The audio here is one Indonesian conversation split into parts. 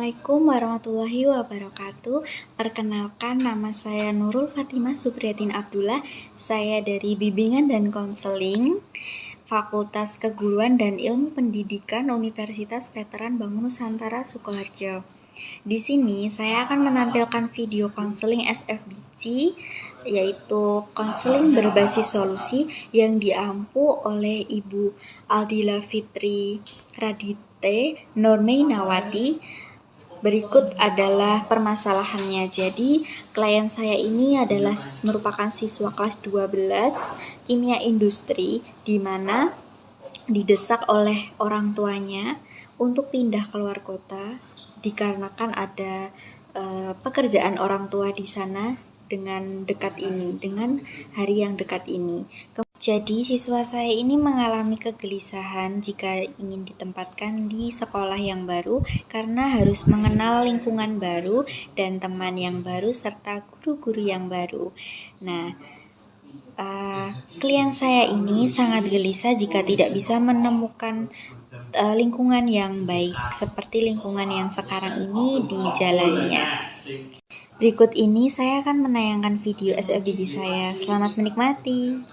Assalamualaikum warahmatullahi wabarakatuh. Perkenalkan, nama saya Nurul Fatimah Supriyatin Abdullah. Saya dari Bimbingan dan Konseling Fakultas Keguruan dan Ilmu Pendidikan Universitas Veteran Bangun Nusantara Sukoharjo. Di sini saya akan menampilkan video konseling SFBC, yaitu konseling berbasis solusi yang diampu oleh Ibu Aldila Fitri Radite Normainawati. Berikut adalah permasalahannya. Jadi, klien saya ini adalah merupakan siswa kelas 12 kimia industri, di mana didesak oleh orang tuanya untuk pindah keluar kota dikarenakan ada pekerjaan orang tua di sana dengan hari yang dekat ini. Jadi siswa saya ini mengalami kegelisahan jika ingin ditempatkan di sekolah yang baru karena harus mengenal lingkungan baru dan teman yang baru serta guru-guru yang baru. Nah, klien saya ini sangat gelisah jika tidak bisa menemukan lingkungan yang baik seperti lingkungan yang sekarang ini dijalaninya. Berikut ini saya akan menayangkan video SFBC saya. Selamat menikmati.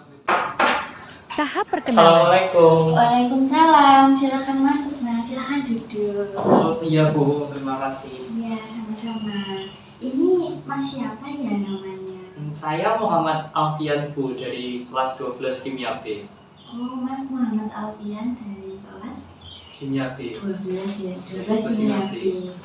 Tahap perkenalan. Assalamualaikum. Waalaikumsalam. Silakan masuk, Mas. Silakan duduk. Oh iya Bu, terima kasih. Iya, sama-sama. Ini Mas siapa ya namanya? Saya Muhammad Alfian Bu dari kelas 12 Kimia B. Oh, Mas Muhammad Alfian dari kelas Kimia B. 12 ya. 12 Kimia B.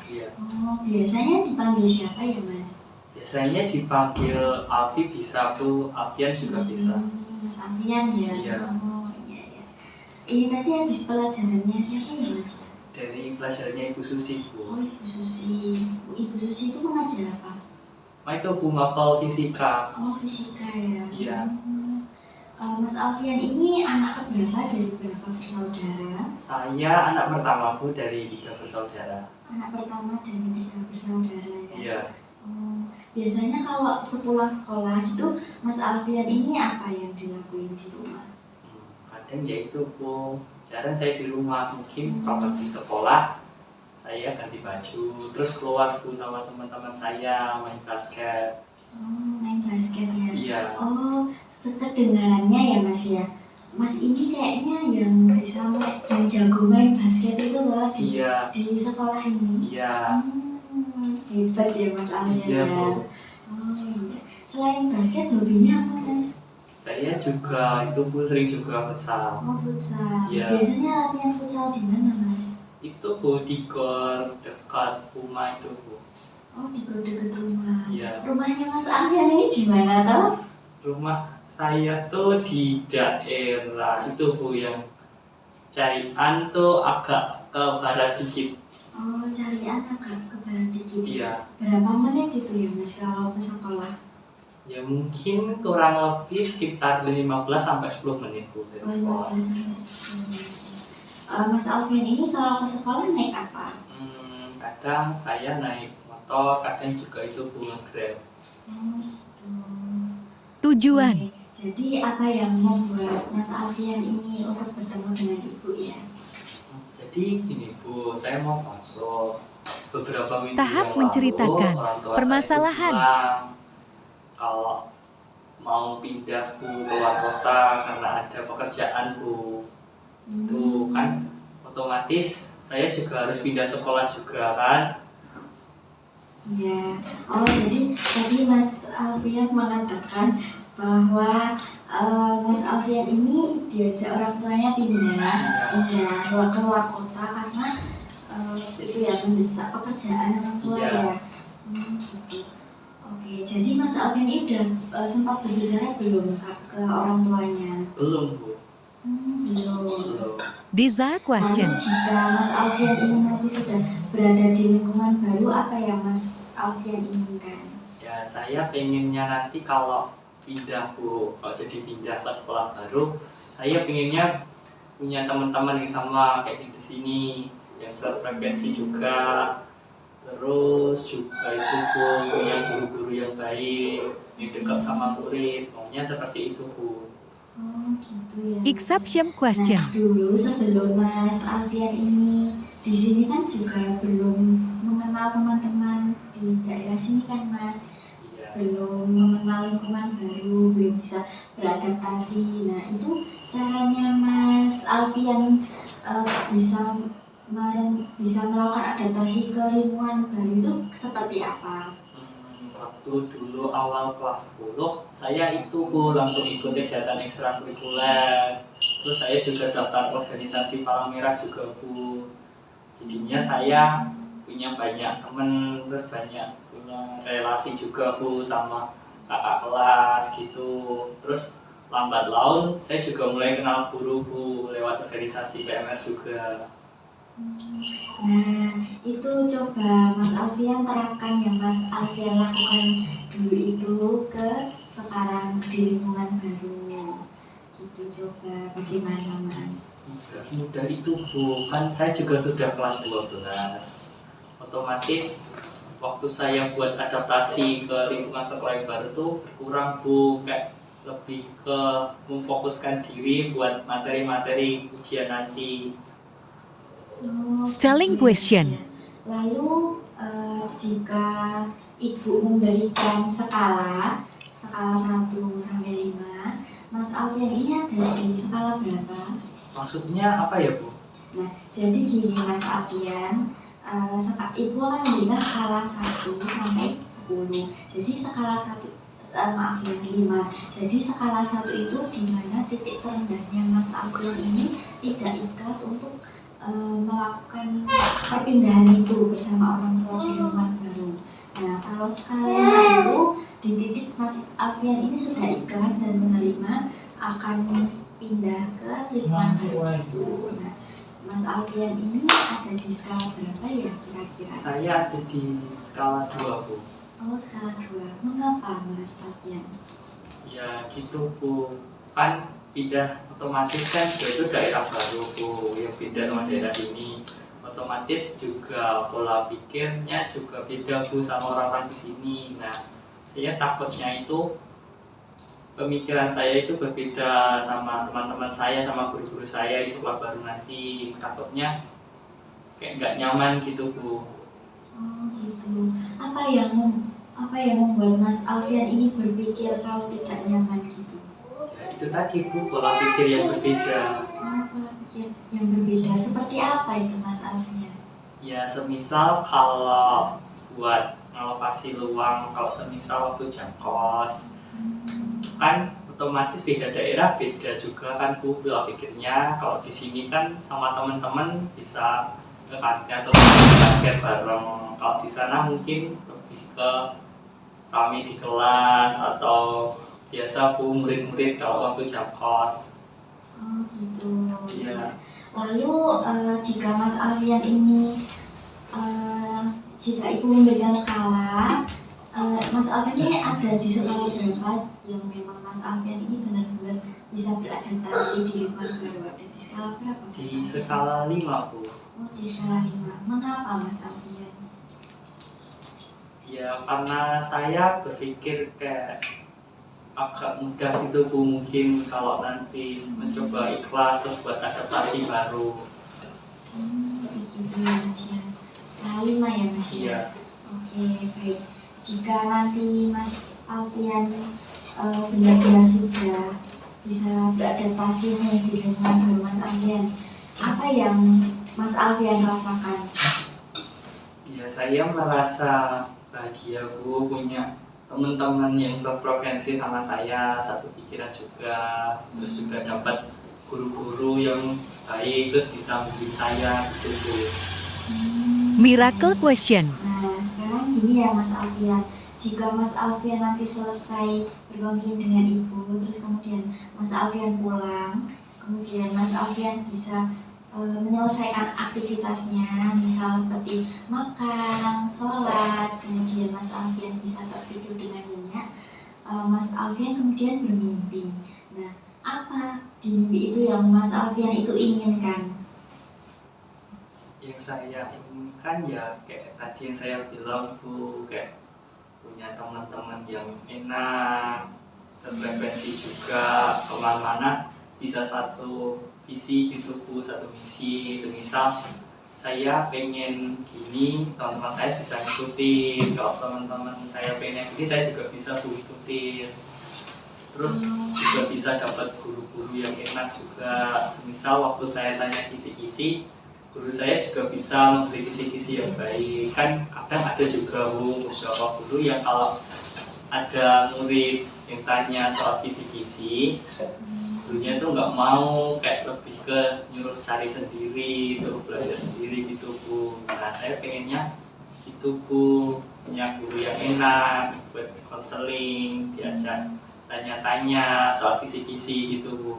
Iya. Oh, biasanya dipanggil siapa ya, Mas? Biasanya dipanggil Alfi bisa Bu, Alfian juga bisa. Mas Alfian ya. Iya. Oh, iya ya. Ini tadi habis pelajarannya siapa ya, Mas? Dari pelajarannya Ibu Susi Oh, Bu. Ibu Susi. Ibu Susi itu mengajar apa? Itu Bu mapel fisika. Oh, fisika ya. Iya. Mas Alfian ini anak keberapa dari berapa bersaudara? Saya anak pertama Bu dari 3 bersaudara. Anak pertama dari 3 bersaudara ya. Iya. Biasanya kalau sepulang sekolah gitu, Mas Alfian ini apa yang dilakuin di rumah? Kadang ya itu Bu, jarang saya di rumah. Mungkin kalau di sekolah saya ganti baju, terus keluar Bu sama teman-teman saya main basket. Oh, main basket ya? Iya. Oh, kedengarannya ya Mas ya. Mas ini kayaknya yang bisa yang jago main basket itu loh Iya. di sekolah ini. Iya. Hebat ya Mas Alfian. Iya Bu. Oh iya. Selain basket hobinya apa Mas? Saya juga itu Bu sering juga futsal. Oh futsal. Iya. Biasanya latihan futsal di mana Mas? Itu Bu di gor dekat rumah itu Bu. Oh di dekat rumah. Iya. Rumahnya Mas Alfian ini di mana toh? Rumah saya tuh di daerah itu Bu yang Carian tuh agak ke barat dikit. Oh Carian agak ke barat dikit. Iya. Berapa menit itu ya Mas kalau ke sekolah? Ya mungkin kurang lebih sekitar 15 sampai 10 menit Bu dari sekolah. 15 sampai 10 menit. Mas Alfian ini kalau ke sekolah naik apa? Kadang saya naik motor, kadang juga itu Bu Grab. Oh gitu. Tujuan. Oke. Jadi apa yang membuat Mas Alfian ini untuk bertemu dengan Ibu ya? Jadi gini Bu, saya mau konsul beberapa minggu Tahap yang menceritakan lalu, orang tua permasalahan. saya itu bilang kalau mau pindah Bu keluar kota karena ada pekerjaan Bu. Itu kan otomatis saya juga harus pindah sekolah juga kan. Ya, oh jadi tadi Mas Alfian mengatakan bahwa Mas Alfian ini diajak orang tuanya pindah keluar kota karena itu ya mendesak pekerjaan orang tua ya. Gitu. Oke, jadi Mas Alfian ini udah sempat berbicara belum ke orang tuanya? Belum Bu. Belum. Desired question. Lalu jika Mas Alfian ini nanti sudah berada di lingkungan baru, apa yang Mas Alfian inginkan? Ya saya pengennya nanti kalau pindah Bu, kalau jadi pindah ke sekolah baru, saya pengennya punya teman-teman yang sama kayak di sini, yang sefrekuensi juga, terus juga itu Bu punya guru-guru yang baik, yang dekat sama murid, maunya seperti itu Bu. Oh gitu ya. Exception question. Nah dulu sebelum Mas Alfian ini di sini kan juga belum mengenal Mas, Iya. belum mengenal lingkungan baru, belum bisa beradaptasi. Nah, itu caranya Mas Alfian bisa melakukan adaptasi ke lingkungan baru itu seperti apa? Waktu dulu awal kelas 10, saya itu Bu langsung ikut kegiatan ekstrakurikuler. Terus saya juga daftar organisasi Palang Merah juga Bu. Jadinya saya punya banyak temen, terus banyak punya relasi juga Bu sama kakak kelas gitu. Terus lambat laun saya juga mulai kenal guru Bu lewat organisasi PMR juga. Nah, itu coba Mas Alfian terapkan yang Mas Alfian lakukan dulu itu ke sekarang di lingkungan baru. Gitu coba bagaimana Mas? Tidak semudah itu Bu, kan saya juga sudah kelas 12. Otomatis waktu saya buat adaptasi ke lingkungan sekolah yang baru tuh berkurang Bu, kayak lebih ke memfokuskan diri buat materi-materi ujian nanti. Oh, Stalling question. Lalu jika Ibu memberikan skala 1 sampai 5, Mas Alfian ini ada di skala berapa? Maksudnya apa ya Bu? Nah, jadi gini Mas Alfian, Ibu akan memberikan skala 1 sampai 10. Jadi skala 1, maaf ya 5. Jadi skala 1 itu dimana titik terendahnya Mas Alfian ini tidak ikhlas untuk melakukan perpindahan itu bersama orang tua di lingkungan baru. Nah, kalau skala itu di titik Mas Alfian ini sudah ikhlas dan menerima akan pindah ke lingkungan baru itu. Nah, Mas Alfian ini ada di skala berapa ya kira-kira? Saya ada di skala 2 Bu. Oh, skala 2. Mengapa Mas Alfian? Ya gitu Bu, kan pindah otomatis kan itu daerah baru Bu, yang pindah sama daerah ini otomatis juga pola pikirnya juga beda Bu sama orang-orang di sini. Nah, saya takutnya itu pemikiran saya itu berbeda sama teman-teman saya, sama guru-guru saya di sekolah baru nanti. Takutnya kayak nggak nyaman gitu Bu. Oh gitu. Apa yang membuat Mas Alfian ini berpikir kalau tidak nyaman gitu? Ya, itu tadi Bu, pola pikir yang berbeda. Oh, pola pikir yang berbeda. Seperti apa itu Mas Alfian? Ya semisal kalau buat ngalokasi luang, kalau semisal waktu jam kos kan otomatis beda daerah, beda juga kan Bu pola pikirnya. Kalau di sini kan sama teman-teman bisa ke kantin atau basket bareng. Kalau di sana mungkin lebih ke kami di kelas atau biasa Bu murid-murid kalau waktu jam kos. Oh gitu. Iya. Lalu jika Mas Alfian ini jika Ibu memberikan skala, Mas Alfian ini ada di skala berapa yang memang Mas Alfian ini benar-benar bisa beradaptasi di lingkungan baru? Ada di skala berapa? Mas Di Alfian? skala 5 Bu. Oh, di skala 5. Mengapa Mas Alfian? Ya karena saya berpikir kayak agak mudah gitu Bu, mungkin kalau nanti mencoba ikhlas terus buat adaptasi baru. Begitu ya Mas ya. Skala 5 ya Mas ya? Iya. Oke, baik. Jika nanti Mas Alfian benar-benar sudah bisa beradaptasi nih di lingkungan baru Mas Alfian, apa yang Mas Alfian rasakan? Ya saya merasa bahagia Bu, punya teman-teman yang sefrekuensi sama saya, satu pikiran juga, terus juga dapat guru-guru yang baik, terus bisa membimbing saya gitu Bu. Miracle question. Nah, sekarang gini ya Mas Alfian, jika Mas Alfian nanti selesai berkonseling dengan Ibu, terus kemudian Mas Alfian pulang, kemudian Mas Alfian bisa menyelesaikan aktivitasnya, misal seperti makan, sholat, kemudian Mas Alfian bisa tertidur dengan nyenyak, Mas Alfian kemudian bermimpi. Nah, apa di mimpi itu yang Mas Alfian itu inginkan? Yang saya inginkan ya kayak tadi yang saya bilang Bu, kayak punya teman-teman yang enak, sefrekuensi juga, kemana-mana bisa satu visi gitu Bu, satu misi. Semisal saya pengen gini, teman-teman saya bisa ngikutin. Kalau teman-teman saya pengen gini, saya juga bisa ngikutin. Terus juga bisa dapat guru-guru yang enak juga. Misal waktu saya tanya kisi-kisi, guru saya juga bisa memberi kisi-kisi yang baik. Kan kadang ada juga beberapa guru yang kalau ada murid yang tanya soal kisi-kisi, gurunya tuh nggak mau, kayak lebih ke nyuruh cari sendiri, suruh belajar sendiri gitu Bu. Nah saya pengennya itu Bu, punya guru yang enak buat konseling, diajak tanya-tanya soal kisi-kisi gitu Bu.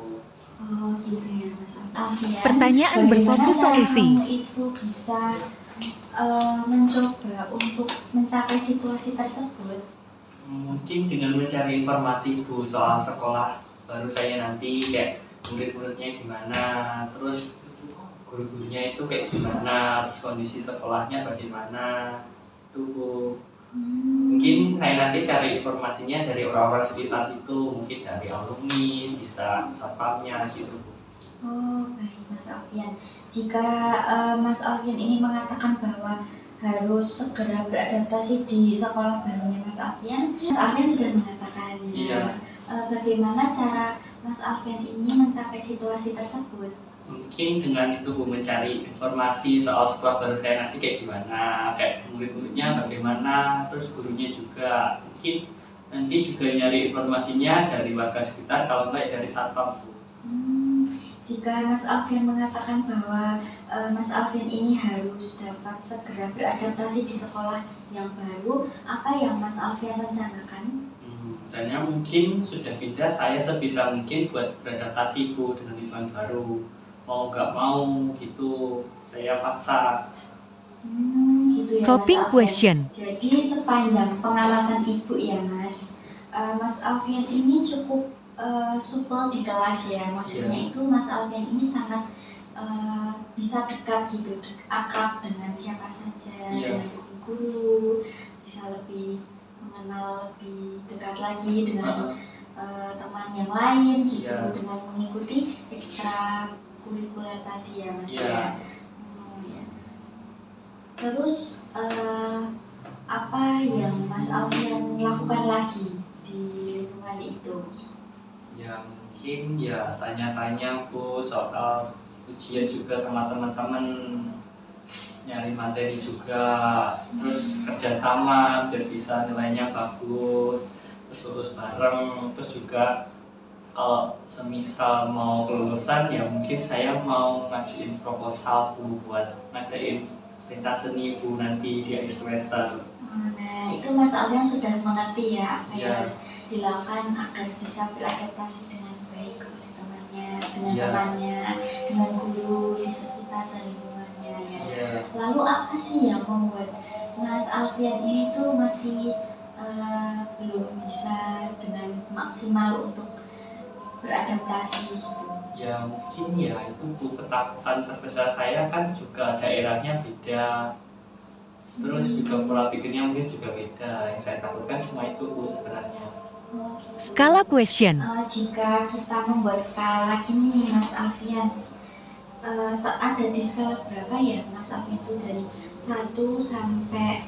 Oh gitu ya Mas Alfian. Pertanyaan berfokus solusi. Kamu itu bisa mencoba untuk mencapai situasi tersebut? Mungkin dengan mencari informasi Bu soal sekolah baru saya nanti, kayak murid-muridnya gimana, terus guru-gurunya itu kayak gimana, terus kondisi sekolahnya bagaimana itu Bu. Mungkin saya nanti cari informasinya dari orang-orang sekitar itu, mungkin dari alumni, bisa satpamnya gitu Bu. Oh baik Mas Alfian. Jika Mas Alfian ini mengatakan bahwa harus segera beradaptasi di sekolah barunya Mas Alfian sudah mengatakannya. Iya. Bagaimana cara Mas Alfian ini mencapai situasi tersebut? Mungkin dengan itu Bu, mencari informasi soal sekolah baru saya nanti kayak gimana, kayak murid-muridnya bagaimana, terus gurunya juga. Mungkin nanti juga nyari informasinya dari warga sekitar, kalau enggak dari satpam Bu. Jika Mas Alfian mengatakan bahwa Mas Alfian ini harus dapat segera beradaptasi di sekolah yang baru, apa yang Mas Alfian rencanakan? Rencana mungkin sudah pindah, saya sebisa mungkin buat beradaptasi Bu dengan lingkungan baru. Mau nggak mau gitu, saya paksa. Gitu ya Coping Mas Alfian. question. Jadi sepanjang pengamatan Ibu ya Mas, Mas Alfian ini cukup supel di kelas ya. Maksudnya itu Mas Alfian ini sangat bisa dekat gitu, akrab dengan siapa saja, dengan guru-guru, bisa lebih mengenal lebih dekat lagi dengan teman yang lain gitu, dengan mengikuti ekstra kurikuler tadi ya Mas ya. Ya. Terus apa yang Mas Alfian lakukan lagi di lingkungan itu? Ya mungkin ya tanya-tanya Bu soal ujian juga sama teman-teman, nyari materi juga, terus kerjasama biar bisa nilainya bagus, terus lulus bareng. Terus juga kalau semisal mau kelulusan ya mungkin saya mau ngajuin proposal Bu buat ngadain pentas seni Bu nanti di akhir semester. Nah itu Mas Alfian sudah mengerti ya apa yang harus dilakukan agar bisa beradaptasi dengan baik oleh temannya, dengan temannya, dengan guru di sekitar dan lingkungannya ya. Lalu apa sih yang membuat Mas Alfian ini tuh masih belum bisa dengan maksimal untuk beradaptasi gitu? Ya mungkin ya itu Bu, ketakutan terbesar saya kan juga daerahnya beda, terus juga pola pikirnya mungkin juga beda. Yang saya takutkan cuma itu Bu sebenarnya. Skala question. Jika kita membuat skala lagi nih Mas Alfian, ada di skala berapa ya Mas Alfian itu dari 1 sampai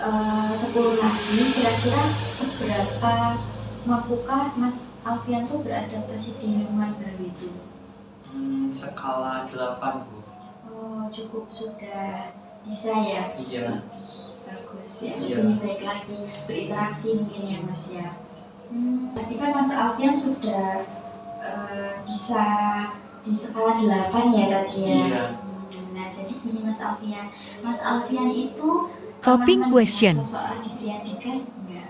10 lagi, kira-kira seberapa mampukah Mas Alfian tuh beradaptasi di lingkungan baru itu? Skala 8 Bu. Oh cukup sudah bisa ya? Iya. Bagus ya, lebih baik lagi berinteraksi mungkin ya Mas ya. Tadi kan Mas Alfian sudah bisa di skala 8 ya tadi ya? Iya. Nah jadi gini Mas Alfian itu Coping question. sosok Raditya Dika enggak?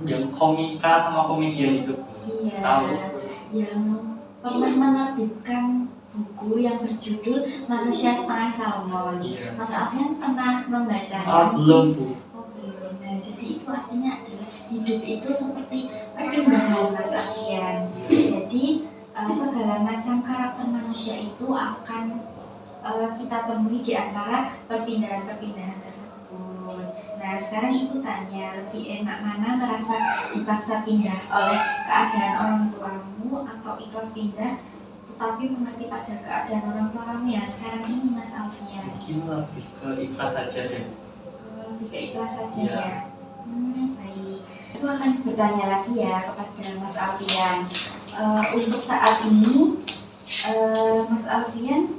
Yang komika sama komedian itu. Iya. Tahu. Yang pernah menerbitkan buku yang berjudul Manusia Setengah Salmon. Iya. Mas Alfian pernah membacanya? Belum Bu. Oh belum. Nah jadi itu artinya adalah hidup itu seperti perpindahan Mas Alfian. Jadi segala macam karakter manusia itu akan kita temui di antara perpindahan-perpindahan tersebut. Nah sekarang Ibu tanya, lebih enak mana merasa dipaksa pindah oleh keadaan orang tuamu atau ikhlas pindah tapi mengerti pada keadaan orang tua kamu ya sekarang ini Mas Alfian? Mungkin lebih ke ikhlas saja deh. Lebih ke ikhlas saja Iya. ya. Baik. Aku akan bertanya lagi ya kepada Mas Alfian. Untuk saat ini, Mas Alfian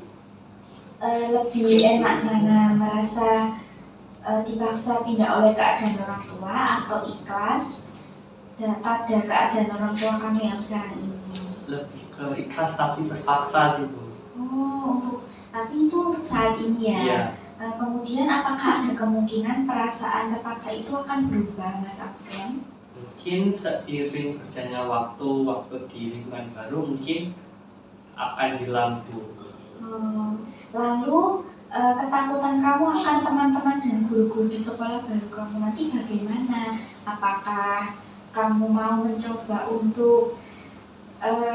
lebih enak mana, merasa dipaksa pindah oleh keadaan orang tua atau ikhlas pada keadaan orang tua kamu yang sekarang ini? Lebih ke ikhlas tapi terpaksa sih Bu. Tapi itu untuk saat ini ya. Iya. Kemudian apakah ada kemungkinan perasaan terpaksa itu akan berubah Mas Alfian? Mungkin seiring berjalannya waktu di lingkungan baru mungkin akan hilang Bu. Lalu ketakutan kamu akan teman-teman dan guru-guru di sekolah baru kamu nanti bagaimana? Apakah kamu mau mencoba untuk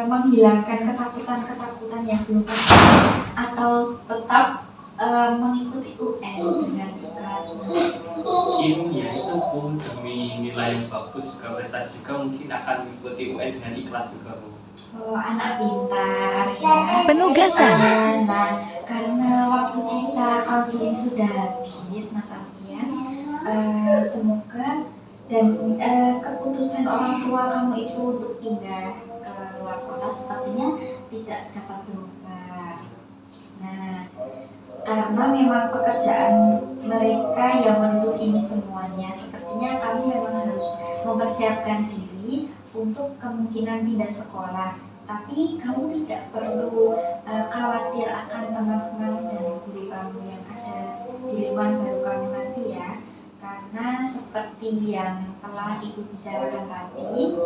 menghilangkan ketakutan-ketakutan yang belum pasti atau tetap mengikuti UN dengan ikhlas Mas? Mungkin ya itu pun demi nilai yang bagus juga prestasi juga mungkin akan mengikuti UN dengan ikhlas juga Bu. Anak pintar ya. Penugasan. Nah, karena waktu kita konseling sudah habis Mas Alfian, semoga dan keputusan orang tua kamu itu untuk pindah ke luar kota sepertinya tidak dapat berubah. Nah, karena memang pekerjaan mereka yang menuntut ini semuanya, sepertinya kamu memang harus mempersiapkan diri untuk kemungkinan pindah sekolah. Tapi kamu tidak perlu khawatir akan teman-teman dan guru kamu yang ada di lingkungan baru kamu nanti ya. Karena seperti yang telah Ibu bicarakan tadi,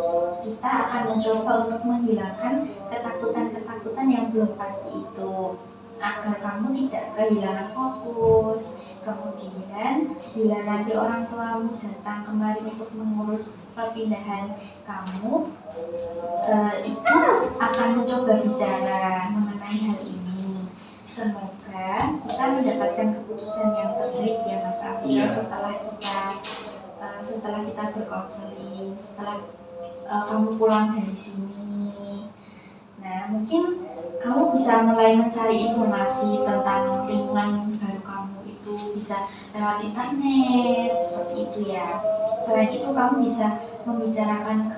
kita akan mencoba untuk menghilangkan ketakutan-ketakutan yang belum pasti itu, agar kamu tidak kehilangan fokus. Kemudian bila nanti orang tuamu datang kemari untuk mengurus perpindahan kamu, itu akan mencoba bicara mengenai hal ini. Semoga kita mendapatkan keputusan yang terbaik ya Mas Alfian. Setelah kita berkonseling, setelah kamu pulang dari sini. Nah, mungkin kamu bisa mulai mencari informasi tentang lingkungan baru kamu itu bisa lewat internet seperti itu ya. Selain itu kamu bisa membicarakan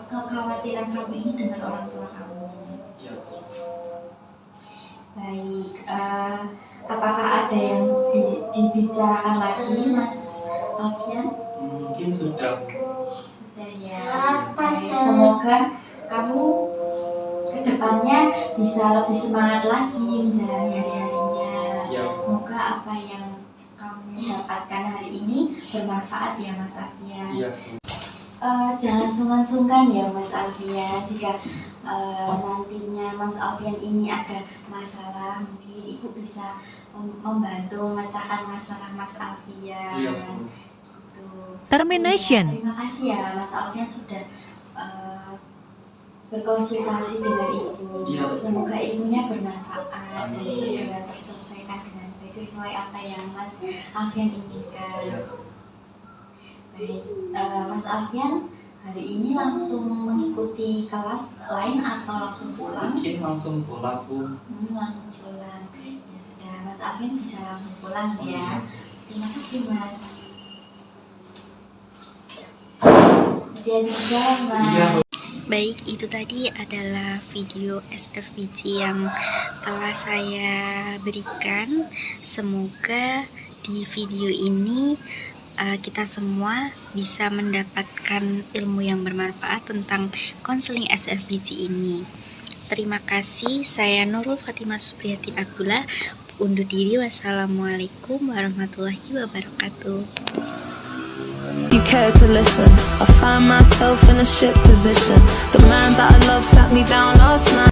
kekhawatiran kamu ini dengan orang tua kamu. Ya. Baik, apakah ada yang dibicarakan lagi Mas Alfian? Mungkin sudah. Sudah ya. Baik, semoga kamu kedepannya bisa lebih semangat lagi menjalani hari-harinya. Ya. Semoga apa yang kamu dapatkan hari ini bermanfaat ya Mas Alfian. Iya. Jangan sungkan-sungkan ya Mas Alfian. Jika nantinya Mas Alfian ini ada masalah, mungkin Ibu bisa membantu memecahkan masalah Mas Alfian. Iya. Gitu. Termination. Terima kasih ya Mas Alfian sudah berkonsultasi dengan Ibu. Iya. Semoga ilmunya bermanfaat dan Amin. segera terselesaikan dengan baik sesuai apa yang Mas Alfian inginkan. Iya. Baik, Mas Alfian hari ini langsung mengikuti kelas lain atau langsung pulang? Mungkin langsung pulang Bu. Langsung pulang. Ya sudah, Mas Alfian bisa langsung pulang ya. Terima kasih Mas. Hati-hati di jalan Mas. Iya. Baik, itu tadi adalah video SFBC yang telah saya berikan. Semoga di video ini kita semua bisa mendapatkan ilmu yang bermanfaat tentang konseling SFBC ini. Terima kasih, saya Nurul Fatimah Supriyati Abdullah. Undur diri, wassalamualaikum warahmatullahi wabarakatuh. You care to listen. I find myself in a shit position. The man that I love sat me down last night.